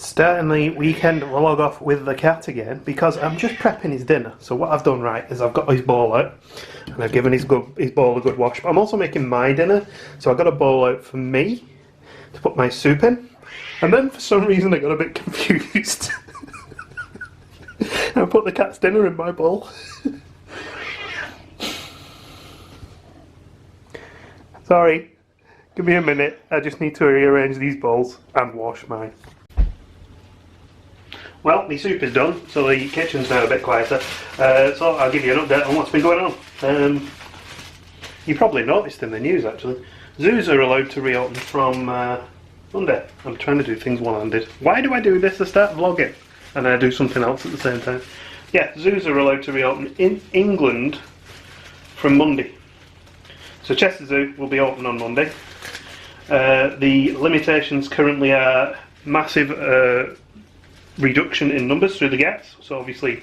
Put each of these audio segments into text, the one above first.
Starting the weekend vlog off with the cat again because I'm just prepping his dinner. So what I've done right is I've got his bowl out and I've given his bowl a good wash. But I'm also making my dinner, so I got a bowl out for me to put my soup in. And then for some reason I got a bit confused. I put the cat's dinner in my bowl. Sorry, give me a minute. I just need to rearrange these bowls and wash mine. Well, the soup is done, so the kitchen's now a bit quieter. So I'll give you an update on what's been going on. You probably noticed in the news actually, zoos are allowed to reopen from Monday. I'm trying to do things one-handed. Why do I do this? I start vlogging and then I do something else at the same time. Yeah, zoos are allowed to reopen in England from Monday. So Chester Zoo will be open on Monday. The limitations currently are massive reduction in numbers through the gates. So obviously,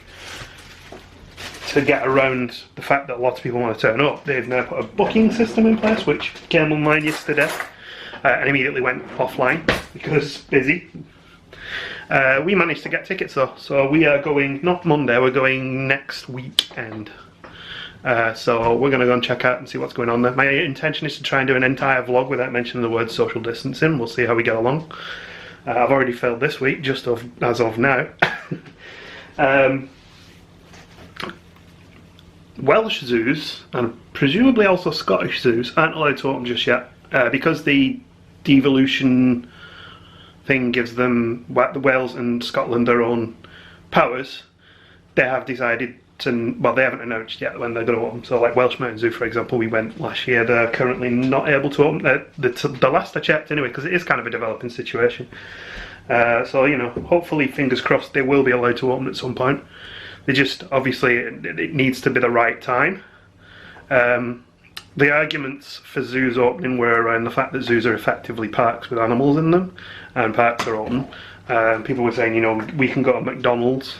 to get around the fact that a lot of people want to turn up, they've now put a booking system in place, which came online yesterday and immediately went offline because busy. We managed to get tickets though, so we are going, not Monday, we're going next weekend. So we're going to go and check out and see what's going on there. My intention is to try and do an entire vlog without mentioning the word social distancing. We'll see how we get along. I've already failed this week, just as of now. Welsh zoos, and presumably also Scottish zoos, aren't allowed to open just yet. Because the devolution thing gives them, Wales and Scotland, their own powers, they have decided to, well, they haven't announced yet when they're going to open. So like Welsh Mountain Zoo, for example, we went last year, they're currently not able to open, the last I checked anyway, because it is kind of a developing situation. So, you know, hopefully, fingers crossed, they will be allowed to open at some point. They just, obviously, it needs to be the right time. The arguments for zoos opening were around the fact that zoos are effectively parks with animals in them, and parks are open. People were saying, you know, we can go to McDonald's,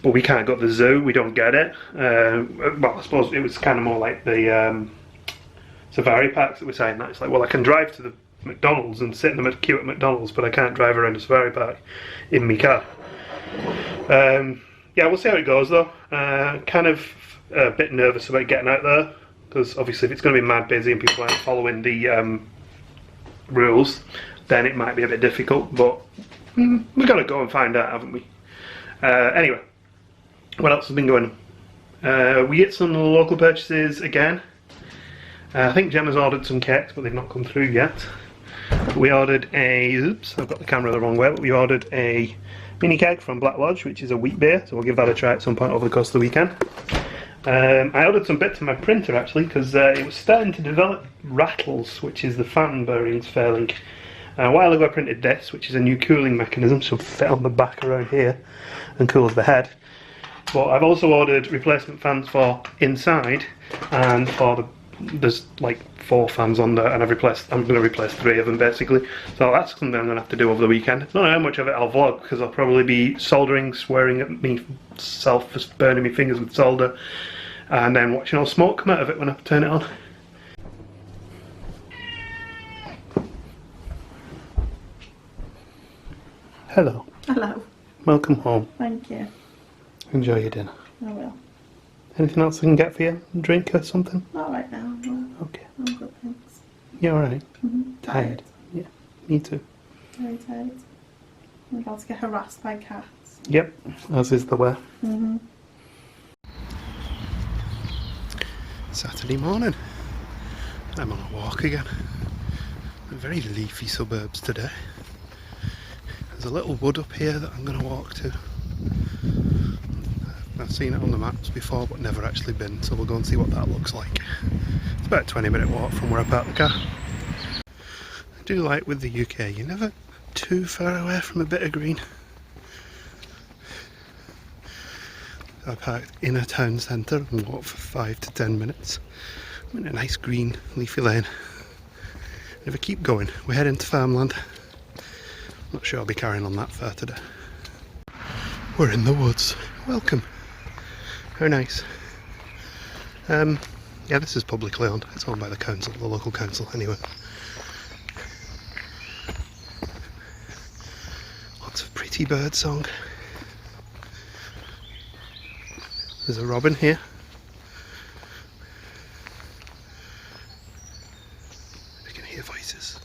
but we can't go to the zoo, we don't get it. Well, I suppose it was kind of more like the safari parks that were saying that. It's like, well, I can drive to the McDonald's and sit in the queue at McDonald's, but I can't drive around a safari park in my car. Yeah, we'll see how it goes though. Kind of a bit nervous about getting out there, because obviously if it's going to be mad busy and people aren't following the rules, then it might be a bit difficult, but we've got to go and find out, haven't we? Anyway, what else has been going on? We get some local purchases again. I think Gemma's ordered some cakes, but they've not come through yet. We ordered a, oops, I've got the camera the wrong way, but we ordered a mini cake from Black Lodge, which is a wheat beer, so we'll give that a try at some point over the course of the weekend. I ordered some bits of my printer actually, because it was starting to develop rattles, which is the fan bearings failing. A while ago I printed this, which is a new cooling mechanism, so fit on the back around here and cools the head. But I've also ordered replacement fans for inside, and for the, there's like 4 fans on there, and I'm going to replace 3 of them basically. So that's something I'm going to have to do over the weekend. Don't know how much of it I'll vlog, because I'll probably be soldering, swearing at myself for burning my fingers with solder, and then watching all smoke come out of it when I turn it on. Hello. Hello. Welcome home. Thank you. Enjoy your dinner. I will. Anything else I can get for you? A drink or something? Not right now. No. Okay. I'm good, thanks. You alright? Mm-hmm. Tired? Yeah, me too. Very tired. I'm about to get harassed by cats. Yep, as is the way. Mm-hmm. Saturday morning. I'm on a walk again. In very leafy suburbs today. There's a little wood up here that I'm going to walk to. I've seen it on the maps before but never actually been, so we'll go and see what that looks like. It's about a 20-minute walk from where I parked the car. I do like with the UK, you're never too far away from a bit of green. I parked in a town centre and walked for 5 to 10 minutes. I'm in a nice green leafy lane. And if I keep going, we're heading to farmland. Not sure I'll be carrying on that far today. We're in the woods. Welcome. How nice. Yeah, this is publicly owned. It's owned by the council, the local council anyway. Lots of pretty bird song. There's a robin here. I can hear voices.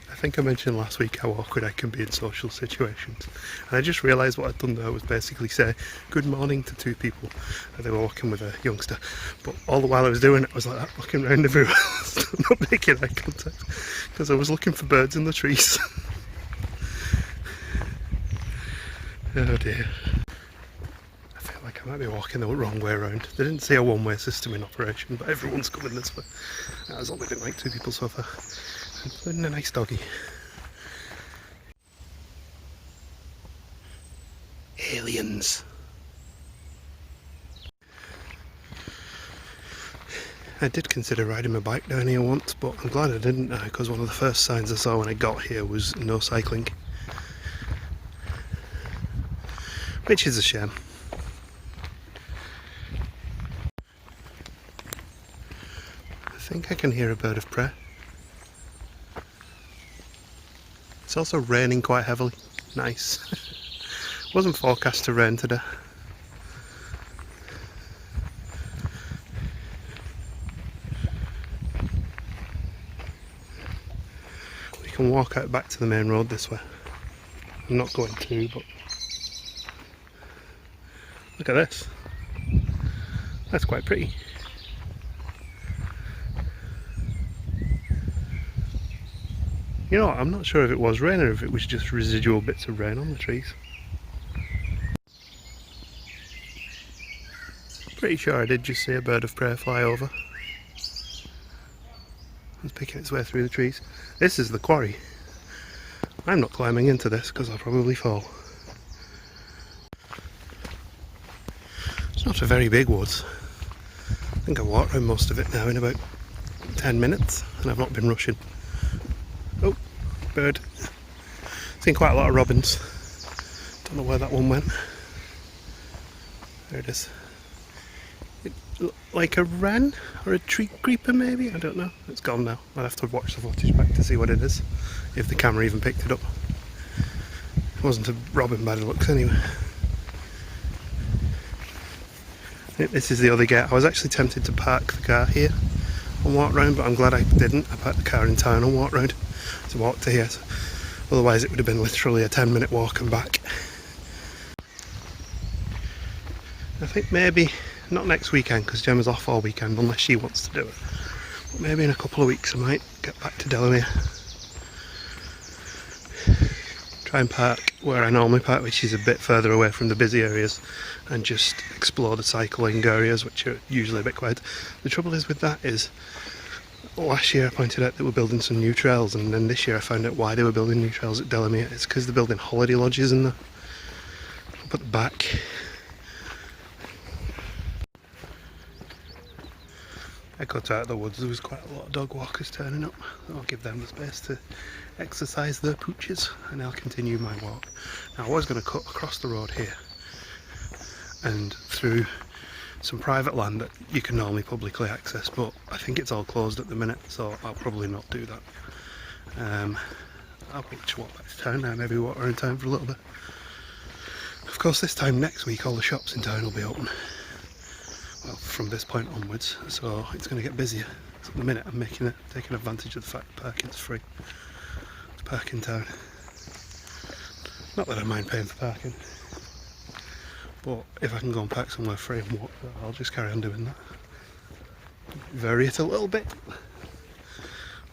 I think I mentioned last week how awkward I can be in social situations, and I just realised what I'd done there was basically say good morning to two people, and they were walking with a youngster, but all the while I was doing it I was like that, looking around everywhere else, not making eye contact, because I was looking for birds in the trees. Oh dear. I feel like I might be walking the wrong way around. They didn't see a one-way system in operation, but everyone's coming this way. There's only been like 2 people so far. Including a nice doggy. Aliens. I did consider riding my bike down here once, but I'm glad I didn't now, because one of the first signs I saw when I got here was no cycling. Which is a shame. I think I can hear a bird of prey. It's also raining quite heavily. Nice. Wasn't forecast to rain today. We can walk out back to the main road this way. I'm not going to, but look at this. That's quite pretty. You know what, I'm not sure if it was rain or if it was just residual bits of rain on the trees. Pretty sure I did just see a bird of prey fly over. It's picking its way through the trees. This is the quarry. I'm not climbing into this because I'll probably fall. It's not a very big woods. I think I walked around most of it now in about 10 minutes and I've not been rushing. Oh, bird. Seen quite a lot of robins. Don't know where that one went. There it is. It looked like a wren or a tree creeper maybe? I don't know. It's gone now. I'll have to watch the footage back to see what it is. If the camera even picked it up. It wasn't a robin by the looks anyway. This is the other gate. I was actually tempted to park the car here and walk round, but I'm glad I didn't. I parked the car in town and walked round to walk to here. So otherwise it would have been literally a 10-minute walk and back. I think maybe not next weekend because Gemma's off all weekend unless she wants to do it. But maybe in a couple of weeks I might get back to Delamere. Try and park where I normally park, which is a bit further away from the busy areas, and just explore the cycling areas, which are usually a bit quiet. The trouble is with that is, last year I pointed out that we're building some new trails, and then this year I found out why they were building new trails at Delamere. It's because they're building holiday lodges in there. Up at the back. I cut out the woods, there was quite a lot of dog walkers turning up. I'll give them the space to exercise their pooches and I'll continue my walk. Now I was going to cut across the road here and through some private land that you can normally publicly access, but I think it's all closed at the minute, so I'll probably not do that. I'll just walk back to town now, maybe walk around town for a little bit. Of course this time next week all the shops in town will be open. Well, from this point onwards, so it's going to get busier. So at the minute I'm taking advantage of the fact that parking's free to park in town. Not that I mind paying for parking, but if I can go and park somewhere free and walk, I'll just carry on doing that. Vary it a little bit.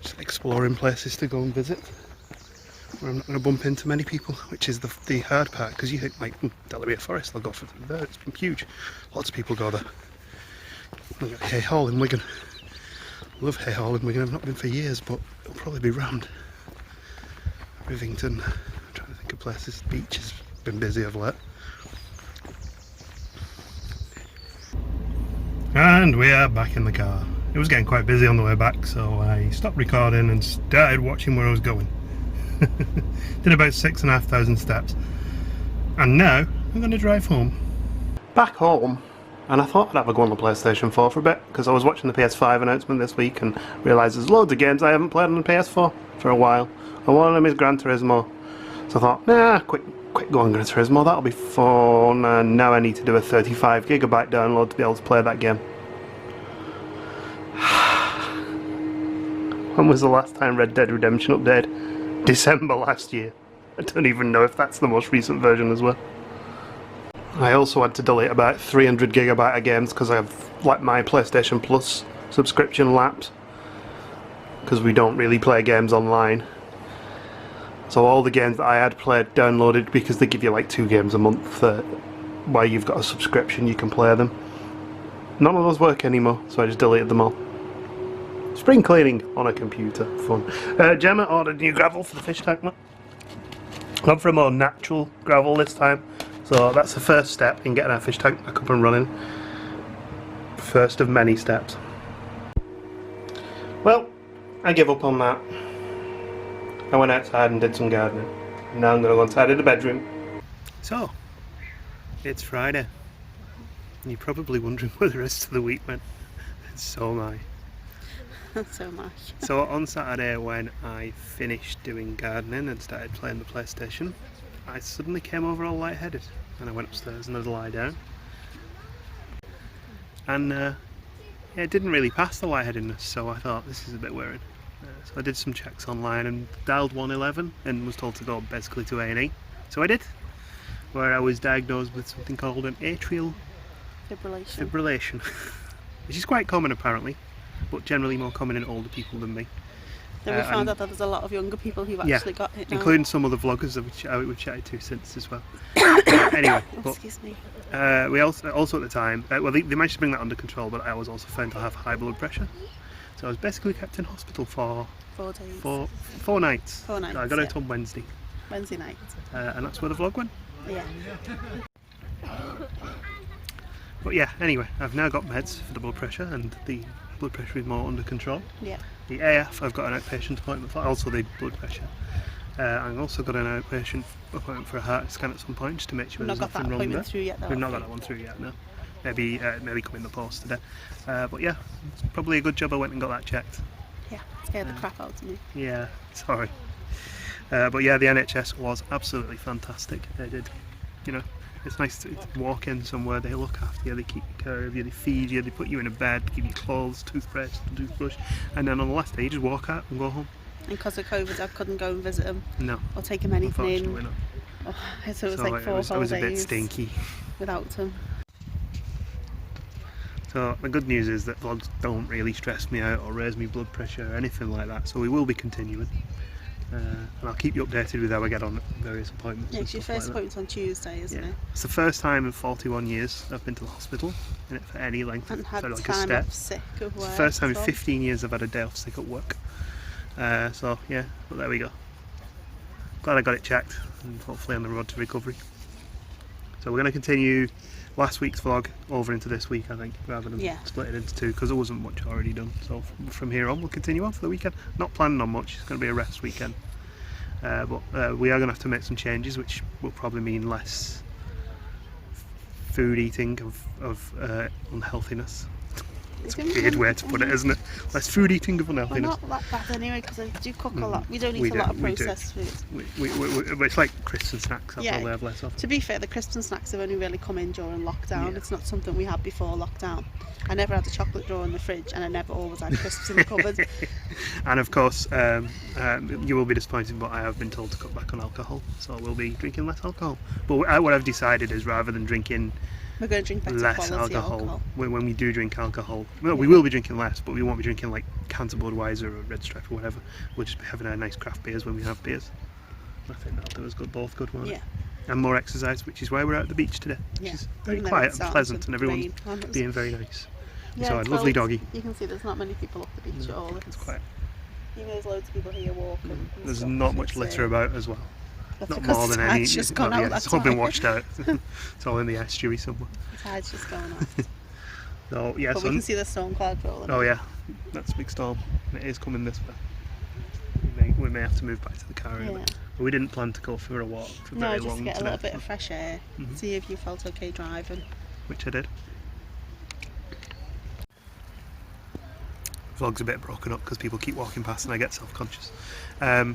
Just exploring places to go and visit where I'm not going to bump into many people, which is the hard part, because you think like Delamere Forest, I'll go for there, it's huge. Lots of people go there. Look at Hay Hall in Wigan. I love Hay Hall in Wigan, I've not been for years, but it'll probably be rammed. Rivington, I'm trying to think of places. The beach has been busy of late. And we are back in the car. It was getting quite busy on the way back, so I stopped recording and started watching where I was going. Did about 6,500 steps. And now I'm going to drive home. Back home, And I thought I'd have a go on the PlayStation 4 for a bit, because I was watching the PS5 announcement this week and realised there's loads of games I haven't played on the PS4 for a while. And one of them is Gran Turismo. So I thought, nah, quick go on Gran Turismo, that'll be fun. And now I need to do a 35GB download to be able to play that game. When was the last time Red Dead Redemption updated? December last year. I don't even know if that's the most recent version as well. I also had to delete about 300GB of games because I've let my PlayStation Plus subscription lapse, because we don't really play games online. So all the games that I had played downloaded, because they give you like 2 games a month while you've got a subscription you can play them. None of those work anymore, so I just deleted them all. Spring cleaning on a computer, fun. Gemma ordered new gravel for the fish tank. Gone for a more natural gravel this time. So that's the first step in getting our fish tank back up and running. First of many steps. Well, I give up on that. I went outside and did some gardening. Now I'm going to go inside of the bedroom. So, it's Friday. And you're probably wondering where the rest of the week went. And so am I. So much. So on Saturday, when I finished doing gardening and started playing the PlayStation, I suddenly came over all lightheaded, and I went upstairs and had a lie down. And yeah, it didn't really pass the lightheadedness, so I thought this is a bit wearing. So I did some checks online and dialed 111 and was told to go basically to A&E. So I did, where I was diagnosed with something called an atrial fibrillation, which is quite common apparently, but generally more common in older people than me. Then we found out that there's a lot of younger people who've actually got it now. Including some of the vloggers that we've chatted to since as well. Anyway, but, excuse me. We also at the time, well, they managed to bring that under control, but I was also found to have high blood pressure. So I was basically kept in hospital for 4 days. 4 nights. 4 nights. So I got out on Wednesday. Wednesday night. And that's where the vlog went. Yeah. But yeah, anyway, I've now got meds for the blood pressure, and the blood pressure is more under control. Yeah. The AF, I've got an outpatient appointment for, also the blood pressure. I've also got an outpatient appointment for a heart scan at some point, just to make sure there's nothing wrong there. We've not got that appointment through yet though. We've not got that one through yet, no. Maybe come in the post today. But yeah, it's probably a good job I went and got that checked. Yeah, scared the crap out of me. Yeah, sorry. But yeah, the NHS was absolutely fantastic. They did, you know, it's nice to walk in somewhere, they look after you, they keep care of you, they feed you, they put you in a bed, give you clothes, toothbrush, and then on the last day you just walk out and go home. And because of COVID I couldn't go and visit him. No. Or take him anything in. Unfortunately not. Oh, so it was like 4 whole days. It was a bit stinky. Without him. So the good news is that vlogs don't really stress me out or raise me blood pressure or anything like that, so we will be continuing. And I'll keep you updated with how I get on at various appointments. Yeah, it's your first appointment's on Tuesday, isn't it? It's the first time in 41 years I've been to the hospital for any length. And had like time off sick of work. It's the first time in 15 years I've had a day off sick at work. So yeah, but there we go. Glad I got it checked, and hopefully on the road to recovery. So we're going to continue last week's vlog over into this week, I think, rather than split it into 2, because there wasn't much already done. So from here on we'll continue on for the weekend. Not planning on much, it's going to be a rest weekend. But we are going to have to make some changes, which will probably mean less food eating of unhealthiness. It's a weird way to put it, isn't it? Less food eating of unhealthiness. Well, not that bad anyway, because I do cook a lot. We don't eat a lot of processed food. It's like crisps and snacks, that's all we have less of. To be fair, the crisps and snacks have only really come in during lockdown. It's not something we had before lockdown. I never had a chocolate drawer in the fridge, and I never always had crisps in the cupboard. And of course, you will be disappointed, but I have been told to cut back on alcohol, so we'll be drinking less alcohol. But what I've decided is, rather than drinking we're going to drink better less quality alcohol. When we do drink alcohol, well, we will be drinking less, but we won't be drinking like cans of Budweiser or Red Stripe or whatever. We'll just be having our nice craft beers when we have beers. I think that'll do us good, both good, won't it? And more exercise, which is why we're out at the beach today. Which is very quiet and pleasant, and everyone's being very nice. So a lovely doggy. You can see there's not many people up the beach at all. It's quiet. Even there's loads of people here walking. There's not much litter about as well. That's not more than any. It's just gone out. It's all been washed out. It's all in the estuary somewhere. The tide's just going off. So yeah, but we can see the storm cloud rolling. Oh yeah, that's a big storm. It is coming this way. We may have to move back to the car. Yeah. But we didn't plan to go for a walk for very long. No, just get a little bit of fresh air. See if you felt okay driving. Which I did. vlog's a bit broken up because people keep walking past and I get self-conscious. I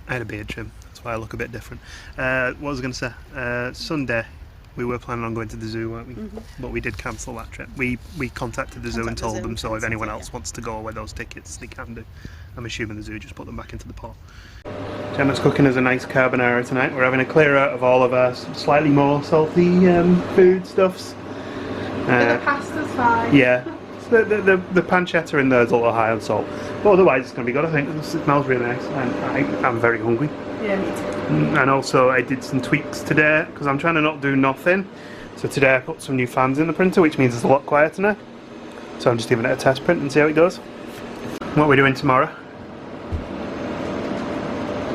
had a beard trim, that's why I look a bit different. What was I going to say? Sunday we were planning on going to the zoo, weren't we? But we did cancel that trip. We contacted the zoo and told them, so if anyone else wants to go with those tickets they can do. I'm assuming the zoo just put them back into the pot. Gemma's cooking us a nice carbonara tonight. We're having a clear out of all of our slightly more salty food stuffs. The pasta's fine. Yeah, so the pancetta in there is a little high on salt, but otherwise it's going to be good. I think it smells really nice, and I'm very hungry. Yeah, me too. And also I did some tweaks today because I'm trying to not do nothing. So today I put some new fans in the printer, which means it's a lot quieter now. So I'm just giving it a test print and see how it goes. What are we doing tomorrow?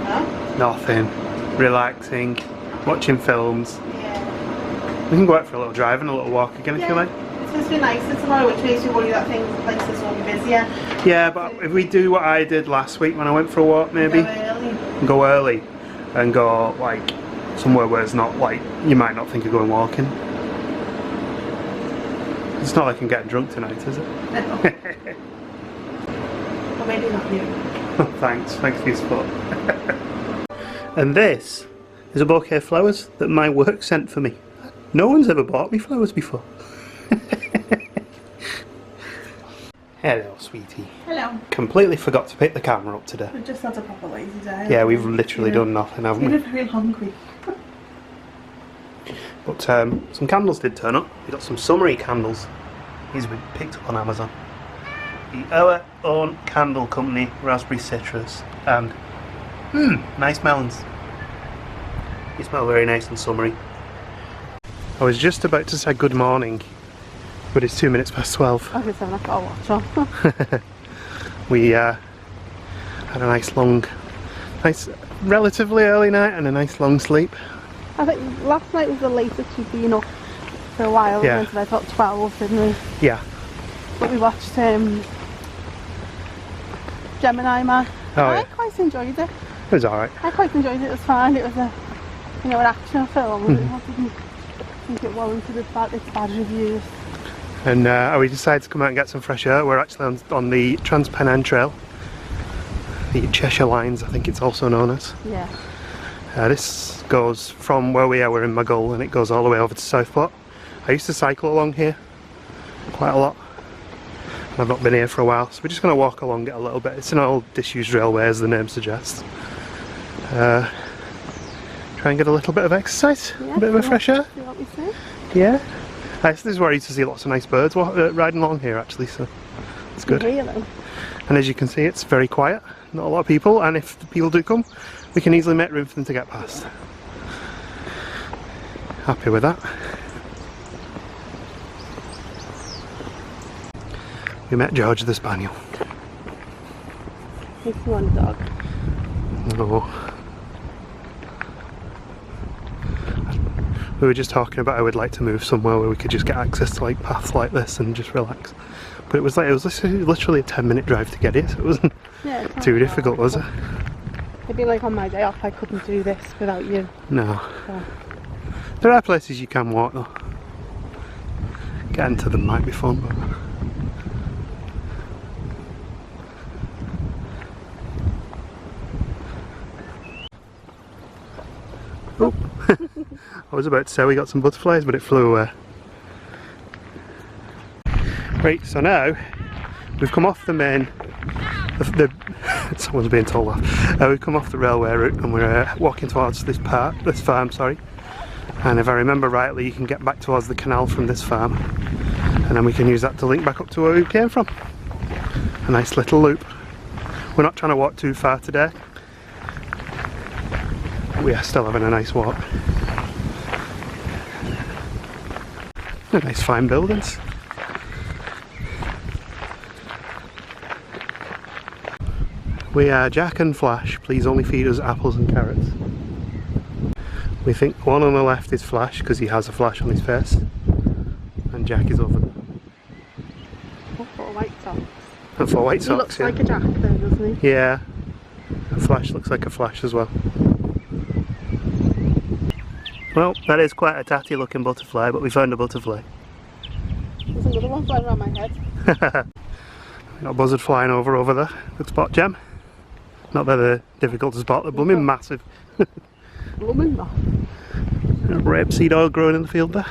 Huh? Nothing. Relaxing, watching films. Yeah. We can go out for a little drive and a little walk again if you like. It's supposed to be nicer tomorrow, which makes me worry that places will be busier. Yeah, but if we do what I did last week when I went for a walk, maybe go early and go like somewhere where it's not like you might not think of going walking. It's not like I'm getting drunk tonight, is it? Or maybe not you. Thanks for your support. And this is a bouquet of flowers that my work sent for me. No one's ever bought me flowers before. Hello, sweetie. Hello. Completely forgot to pick the camera up today. We've just had a proper lazy day. Yeah, we've literally done nothing, haven't we? We're very hungry. But some candles did turn up. We got some summery candles. These we picked up on Amazon. Our own candle company, raspberry citrus, and nice melons. They smell very nice and summery. I was just about to say good morning, but it's 2 minutes past 12. Okay, so I've got a watch on. We had a nice relatively early night and a nice long sleep. I think last night was the latest we've been up for a while. Yeah. We went to bed about 12, didn't we? Yeah. But we watched Gemini Man. Oh, I yeah. quite enjoyed it. It was alright. I quite enjoyed it. It was fine. It was a, an action film. I didn't think it warranted its bad reviews. And we decided to come out and get some fresh air. We're actually on the Trans-Pennine Trail. The Cheshire Lines, I think it's also known as. Yeah. This goes from where we are, we're in Maghull, and it goes all the way over to Southport. I used to cycle along here quite a lot. And I've not been here for a while, so we're just going to walk along it a little bit. It's an old disused railway, as the name suggests. Try and get a little bit of exercise, Yeah, a bit of a fresh air. See what we see. Yeah. This is where I used to see lots of nice birds riding along here actually, so it's good. Really? And as you can see, it's very quiet, not a lot of people, and if the people do come, we can easily make room for them to get past. Happy with that. We met George the Spaniel. He's one dog. Oh. We were just talking about I would like to move somewhere where we could just get access to like paths like this and just relax. But it was literally a 10-minute drive to get here, so it wasn't too difficult, was it? It'd be like on my day off, I couldn't do this without you. No. So. There are places you can walk though. Getting to them might be fun, but... Oh. I was about to say we got some butterflies, but it flew away. Right, so now we've come off the main, someone's being told off. We've come off the railway route and we're walking towards this farm, sorry. And if I remember rightly, you can get back towards the canal from this farm, and then we can use that to link back up to where we came from. A nice little loop. We're not trying to walk too far today. We are still having a nice walk. Nice fine buildings. We are Jack and Flash, please only feed us apples and carrots. We think one on the left is Flash because he has a flash on his face, and Jack is over there. For white socks. And for white socks, He looks like a Jack then, doesn't he? Yeah. And Flash looks like a Flash as well. Well, that is quite a tatty looking butterfly, but we found a butterfly. There's another one flying around my head. Got a buzzard flying over there. Good spot, Gem. Not that they're difficult to spot, they're blooming massive. Blooming massive. Rapeseed oil growing in the field there.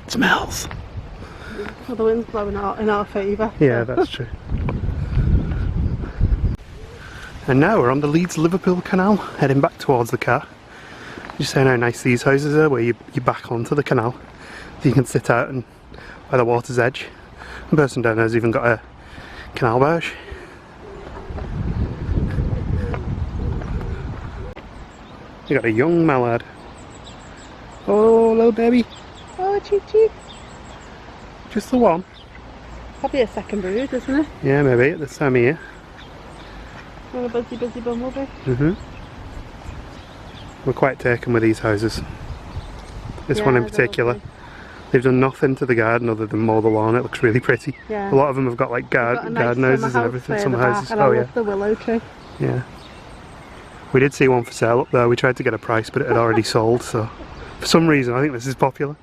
It smells. Well, the wind's blowing out in our favour. Yeah, that's true. And now we're on the Leeds-Liverpool Canal, heading back towards the car. Just saying how nice these houses are, where you back onto the canal. So you can sit out and by the water's edge. The person down there's even got a canal barge. You got a young mallard. Oh, little baby. Oh, cheep cheep. Just the one. Probably a second brood, isn't it? Yeah, maybe at this time of year. What a busy bumblebee. We're quite taken with these houses. This one in particular. Lovely. They've done nothing to the garden other than mow the lawn. It looks really pretty. Yeah. A lot of them have got like garden houses and everything. Summer houses. And I love the willow tree. Yeah. We did see one for sale up there. We tried to get a price, but it had already sold. So, for some reason, I think this is popular.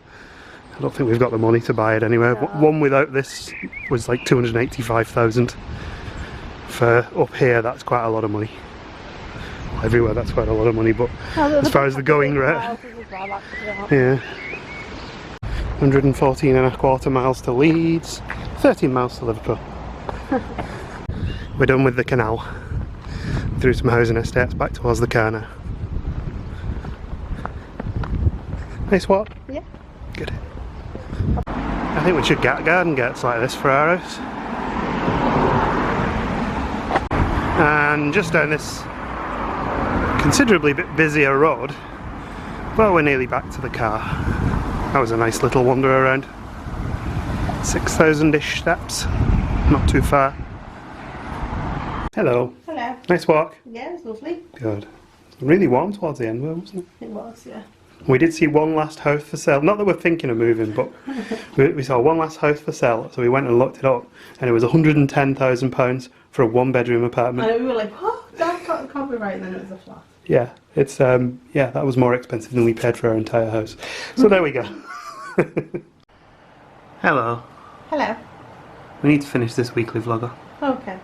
I don't think we've got the money to buy it anyway. No. One without this was like 285,000. For up here, that's quite a lot of money. Everywhere, that's quite a lot of money. But as far as the going rate, yeah. 114.25 miles to Leeds, 13 miles to Liverpool. We're done with the canal. Through some housing estates back towards the car now. Nice walk? Yeah. Good. I think we should get garden gates like this for our house. And just down this considerably bit busier road, well, we're nearly back to the car. That was a nice little wander around. 6,000-ish steps, not too far. Hello. Hello. Nice walk. Yeah, it was lovely. Good. Really warm towards the end, wasn't it? It was, yeah. We did see one last house for sale. Not that we're thinking of moving, but we saw one last house for sale. So we went and looked it up, and it was £110,000 for a one-bedroom apartment. And we were like, what? That can't be right. And then it was a flat. Yeah, it's yeah, that was more expensive than we paid for our entire house. So there we go. Hello. Hello. We need to finish this weekly vlogger. Okay.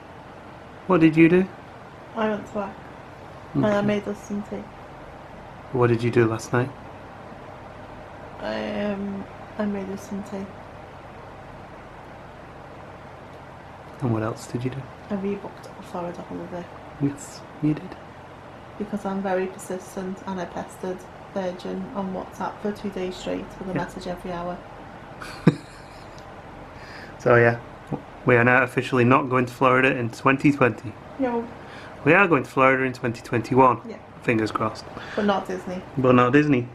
What did you do? I went to work. And I made us some tea. What did you do last night? I made us some tea. And what else did you do? I rebooked a Florida holiday. Yes, you did. Because I'm very persistent and I pestered Virgin on WhatsApp for 2 days straight with a message every hour. So yeah, we are now officially not going to Florida in 2020. No. We are going to Florida in 2021. Yeah. Fingers crossed. But not Disney. But not Disney.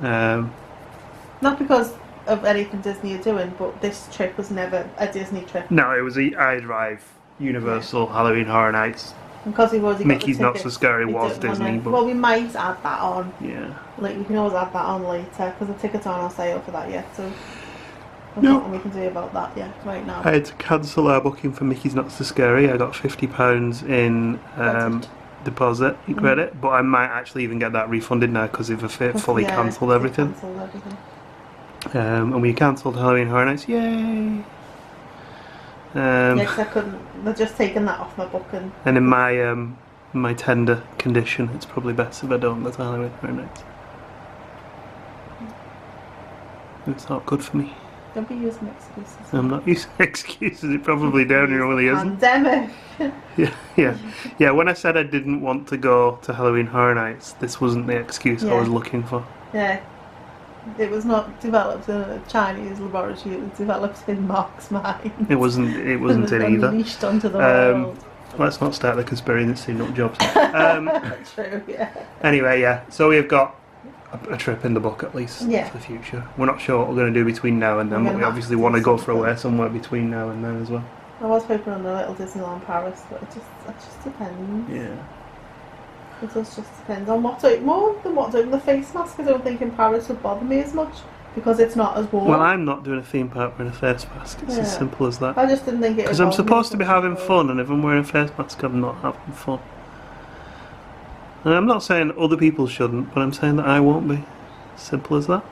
Not because of anything Disney are doing, but this trip was never a Disney trip. No, it was a iDrive, Universal, Halloween Horror Nights. Because we've already got Mickey's the Not tickets, So Scary we was didn't Disney, but... Well, we might add that on. Yeah. Like, we can always add that on later, because the tickets aren't on sale for that yet, so... There's No. nothing we can do about that yet, right now. I had to cancel our booking for Mickey's Not So Scary. I got £50 in deposit credit, but I might actually even get that refunded now because they've fully cancelled everything. And we cancelled Halloween Horror Nights. Yay! Yeah, because I couldn't... They're just taking that off my booking. And in my tender condition, it's probably best if I don't go to Halloween Horror Nights. It's not good for me. Don't be using excuses. I'm not using excuses. It probably really isn't. Pandemic. Yeah. When I said I didn't want to go to Halloween Horror Nights, this wasn't the excuse I was looking for. Yeah. It was not developed in a Chinese laboratory. It was developed in Mark's mind. It wasn't in either. Unleashed onto the world. Let's not start the conspiracy nut jobs. True. Yeah. Anyway, yeah. So we've got a trip in the book at least for the future. We're not sure what we're going to do between now and then, but we obviously want to go for away somewhere between now and then as well. I was hoping on a little Disneyland Paris, but it just depends. Yeah. It does just depend on more than what's over the face mask. I don't think in Paris would bother me as much because it's not as warm. Well, I'm not doing a theme park wearing a face mask. It's as simple as that. I just didn't think it. Because I'm supposed to be having fun, and if I'm wearing a face mask, I'm not having fun. And I'm not saying other people shouldn't, but I'm saying that I won't be. Simple as that.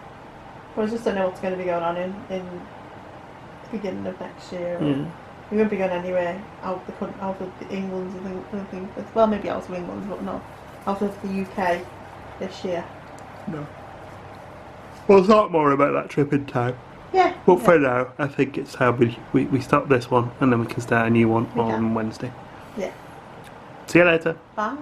Well, I just don't know what's going to be going on in the beginning of next year. Yeah. We won't be going anywhere out of the England, I don't think. Well, maybe out of England, but not out of the UK this year. No. We'll talk more about that trip in time. Yeah. But for now, I think it's time we stop this one and then we can start a new one on Wednesday. Yeah. See you later. Bye.